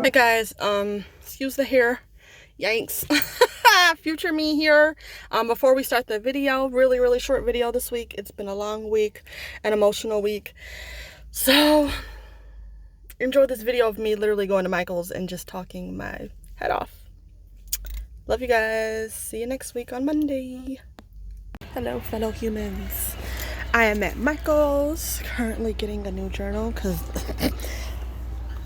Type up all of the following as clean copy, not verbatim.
Hey guys, excuse the hair, yanks. Future me here. Before we start the video, really short video this week. It's been a long week, an emotional week. So, enjoy this video of me literally going to Michael's and just talking my head off. Love you guys. See you next week on Monday. Hello, fellow humans. I am at Michael's, currently getting a new journal because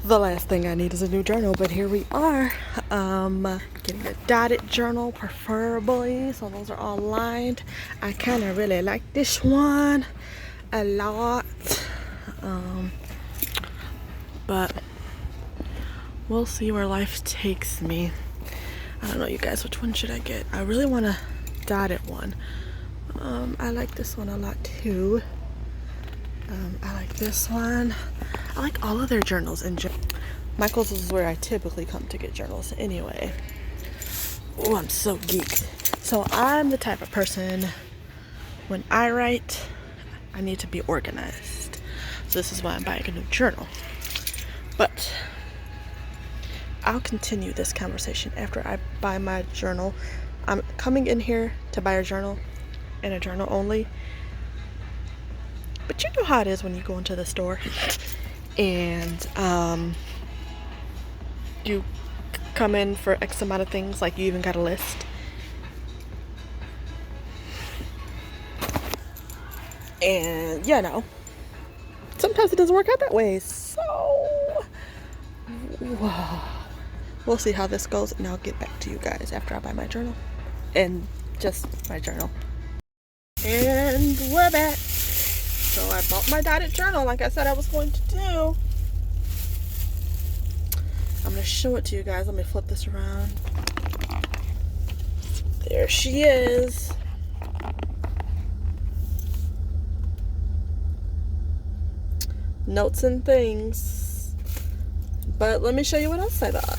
the last thing I need is a new journal, but here we are. Getting a dotted journal preferably, so those are all lined. I kind of really like this one a lot, but we'll see where life takes me. I don't know, you guys, which one should I get? I really want a dotted one. I like this one a lot too. I like this one. I like all of their journals. And Michael's is where I typically come to get journals anyway. Oh, I'm so geeked. So I'm the type of person, when I write, I need to be organized. So this is why I'm buying a new journal. But I'll continue this conversation after I buy my journal. I'm coming in here to buy a journal and a journal only. But you know how it is when you go into the store and you come in for X amount of things, like you even got a list. And you know, sometimes it doesn't work out that way. So we'll see how this goes, and I'll get back to you guys after I buy my journal. And just my journal. And we're back. So I bought my dotted journal like I said I was going to do. I'm going to show it to you guys. Let me flip this around. There she is. Notes and things. But let me show you what else I bought.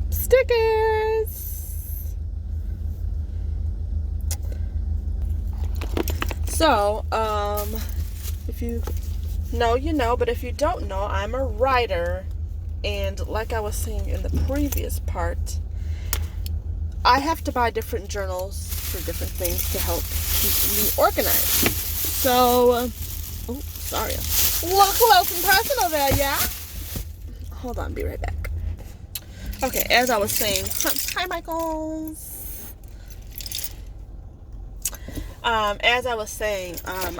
Stickers. So, if you know, you know, but if you don't know, I'm a writer, and like I was saying in the previous part, I have to buy different journals for different things to help keep me organized. So, oh, sorry, look close and personal there, yeah? Hold on, be right back. Okay, as I was saying, hi Michaels. As I was saying,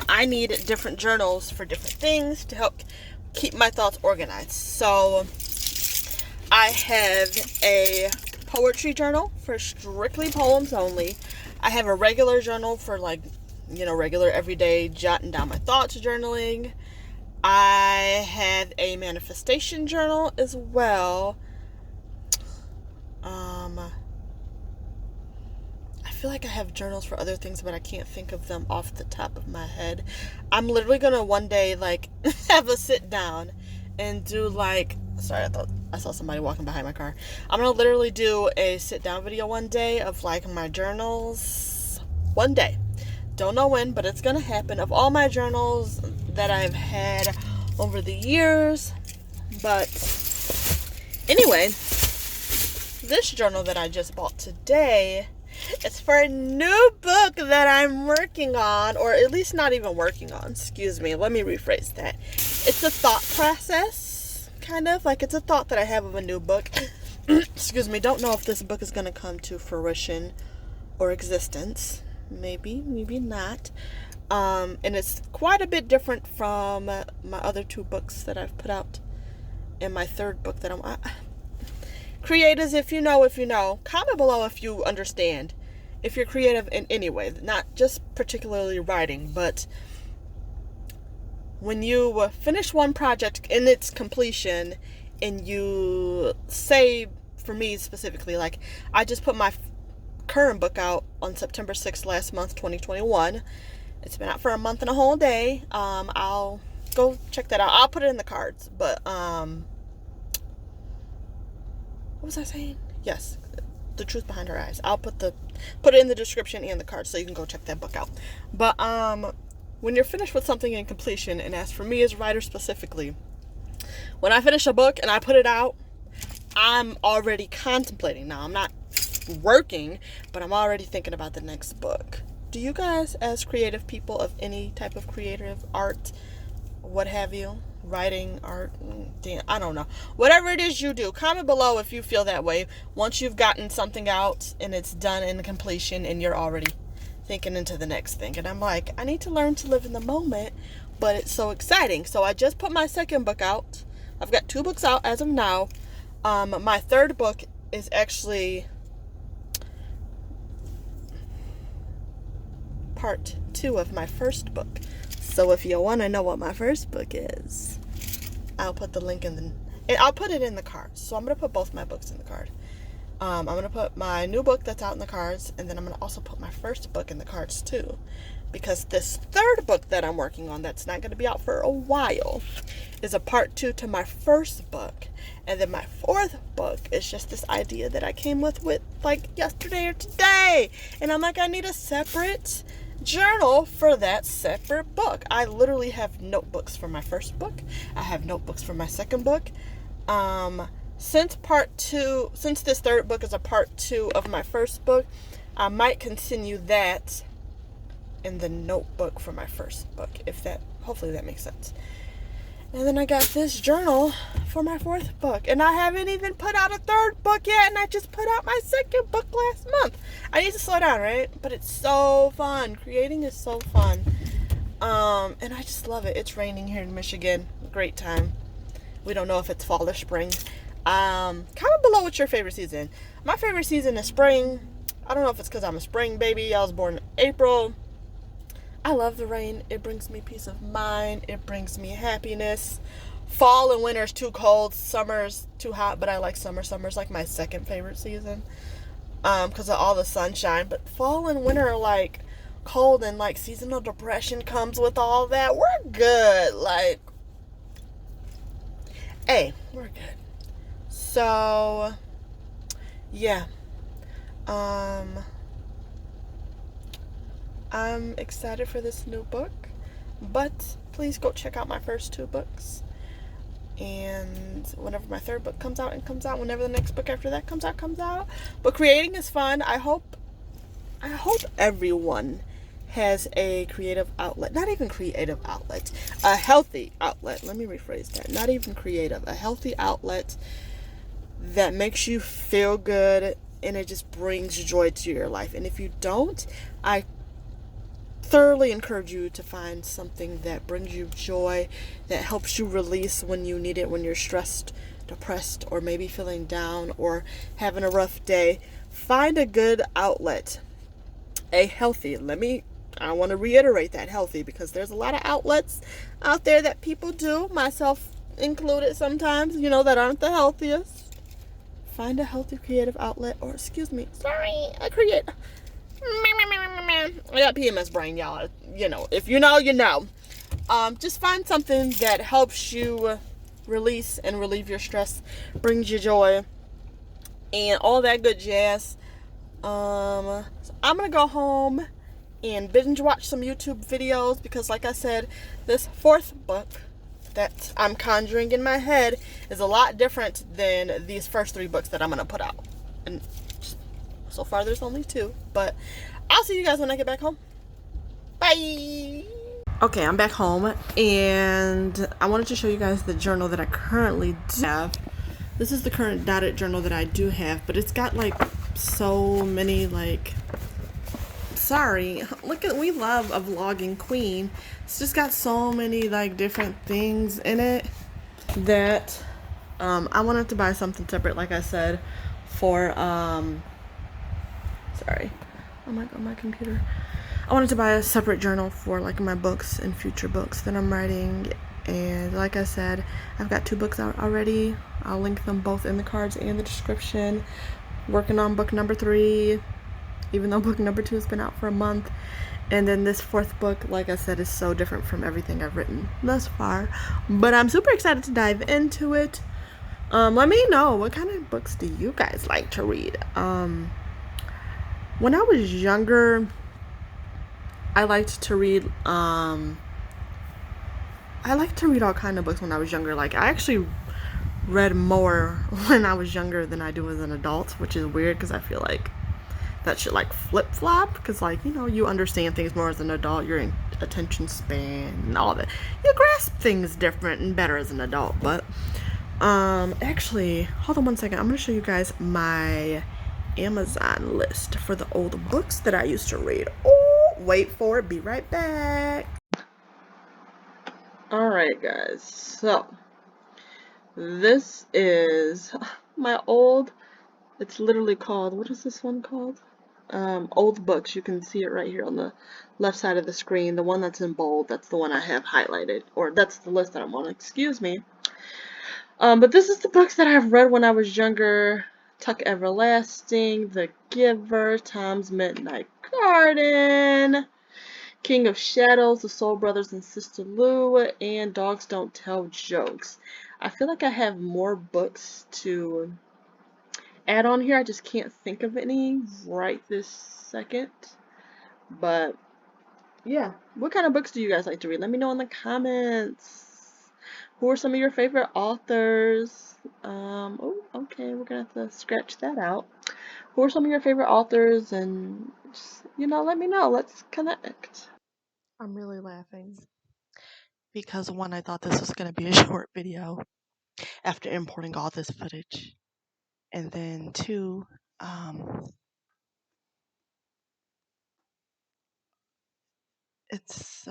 I need different journals for different things to help keep my thoughts organized. So I have a poetry journal for strictly poems only. I have a regular journal for, like, you know, regular everyday jotting down my thoughts journaling. I have a manifestation journal as well. I feel like I have journals for other things, but I can't think of them off the top of my head. I'm literally gonna one day, like, have a sit down and do, like, sorry, I thought I saw somebody walking behind my car. I'm gonna literally do a sit down video one day of, like, my journals. One day. Don't know when, but it's gonna happen, of all my journals that I've had over the years. But anyway, this journal that I just bought today, it's for a new book that I'm working on, or at least not even working on. Excuse me, let me rephrase that. It's a thought process, kind of. Like, it's a thought that I have of a new book. Excuse me, don't know if this book is going to come to fruition or existence. Maybe, maybe not. And it's quite a bit different from my other two books that I've put out. And my third book that I'm... Creators, if you know, comment below if you understand. If you're creative in any way, not just particularly writing, but when you finish one project in its completion and you say, for me specifically, like, I just put my current book out on September 6th last month, 2021. It's been out for a month and a whole day. I'll go check that out. I'll put it in the cards, but what was I saying? Yes, The Truth Behind Her Eyes. I'll put it in the description and the card so you can go check that book out. But when you're finished with something in completion, and as for me as a writer specifically, When I finish a book and I put it out, I'm already contemplating. Now, I'm not working, but I'm already thinking about the next book. Do you guys, as creative people of any type of creative art, what have you, writing, art, I don't know, whatever it is you do, comment below if you feel that way once you've gotten something out and it's done in completion and you're already thinking into the next thing? And I'm like, I need to learn to live in the moment, but it's so exciting. So I just put my second book out. I've got 2 books out as of now. My third book is actually part 2 of my first book. So if you want to know what my first book is, I'll put the link I'll put it in the cards. So I'm going to put both my books in the card. I'm going to put my new book that's out in the cards, and then I'm going to also put my first book in the cards too. Because this third book that I'm working on that's not going to be out for a while is a part 2 to my first book. And then my fourth book is just this idea that I came with like yesterday or today. And I'm like, I need a separate journal for that separate book. I literally have notebooks for my first book. I have notebooks for my second book. Since this third book is a part 2 of my first book, I might continue that in the notebook for my first book, hopefully that makes sense. And then I got this journal for my fourth book, and I haven't even put out a third book yet, and I just put out my second book last month. I need to slow down, right? But it's so fun. Creating is so fun. And I just love it. It's raining here in Michigan. Great time. We don't know if it's fall or spring. Comment below what's your favorite season. My favorite season is spring. I don't know if it's because I'm a spring baby. I was born in April. I love the rain. It brings me peace of mind. It brings me happiness. Fall and winter is too cold. Summer's too hot, but I like summer. Summer's like my second favorite season because of all the sunshine. But fall and winter are like cold, and like seasonal depression comes with all that. We're good. Like, hey, we're good. So, yeah. I'm excited for this new book, but please go check out my first 2 books. And whenever my third book comes out, whenever the next book after that comes out. But creating is fun. I hope everyone has a creative outlet. Not even creative outlet. A healthy outlet. Let me rephrase that. Not even creative. A healthy outlet that makes you feel good and it just brings joy to your life. And if you don't, I thoroughly encourage you to find something that brings you joy, that helps you release when you need it, when you're stressed, depressed, or maybe feeling down or having a rough day. Find a good outlet. A healthy, I want to reiterate that, healthy, because there's a lot of outlets out there that people do, myself included sometimes, that aren't the healthiest. Find a healthy creative outlet, or I got PMS brain, y'all. If you know, you know. Just find something that helps you release and relieve your stress, brings you joy, and all that good jazz. So I'm gonna go home and binge watch some YouTube videos because, like I said, this fourth book that I'm conjuring in my head is a lot different than these first 3 books that I'm gonna put out. And so far, there's only 2, but I'll see you guys when I get back home. Bye! Okay, I'm back home, and I wanted to show you guys the journal that I currently do have. This is the current dotted journal that I do have, but it's got, so many, we love a vlogging queen. It's just got so many, different things in it that, I wanted to buy something separate, like I said, for, sorry, on my computer. I wanted to buy a separate journal for my books and future books that I'm writing. And like I said, I've got 2 books out already. I'll link them both in the cards and the description. Working on book number 3, even though book number 2 has been out for a month. And then this 4th book, like I said, is so different from everything I've written thus far. But I'm super excited to dive into it. Let me know, what kind of books do you guys like to read? When I was younger, I liked to read, I I like to read all kind of books when I was younger. Like, I actually read more when I was younger than I do as an adult, which is weird because I feel like that should like flip flop because, like, you know, you understand things more as an adult, your attention span and all that, you grasp things different and better as an adult. But actually, hold on one second, I'm gonna show you guys my Amazon list for the old books that I used to read. Oh, wait for it, be right back. All right, guys, so this is my old, it's literally called, what is this one called? Old books. You can see it right here on the left side of the screen. The one that's in bold, that's the one I have highlighted, or that's the list that I'm on, excuse me. But this is the books that I've read when I was younger. Tuck Everlasting, The Giver, Tom's Midnight Garden, King of Shadows, The Soul Brothers and Sister Lou, and Dogs Don't Tell Jokes. I feel like I have more books to add on here. I just can't think of any right this second. But yeah, what kind of books do you guys like to read? Let me know in the comments. Who are some of your favorite authors? Oh, okay, we're gonna have to scratch that out. Who are some of your favorite authors? And just, you know, let me know. Let's connect. I'm really laughing because one, I thought this was gonna be a short video after importing all this footage, and then two, it's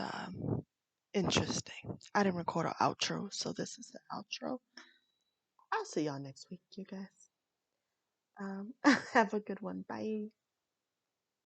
interesting. I didn't record an outro, so this is the outro. I'll see y'all next week, you guys. Have a good one. Bye.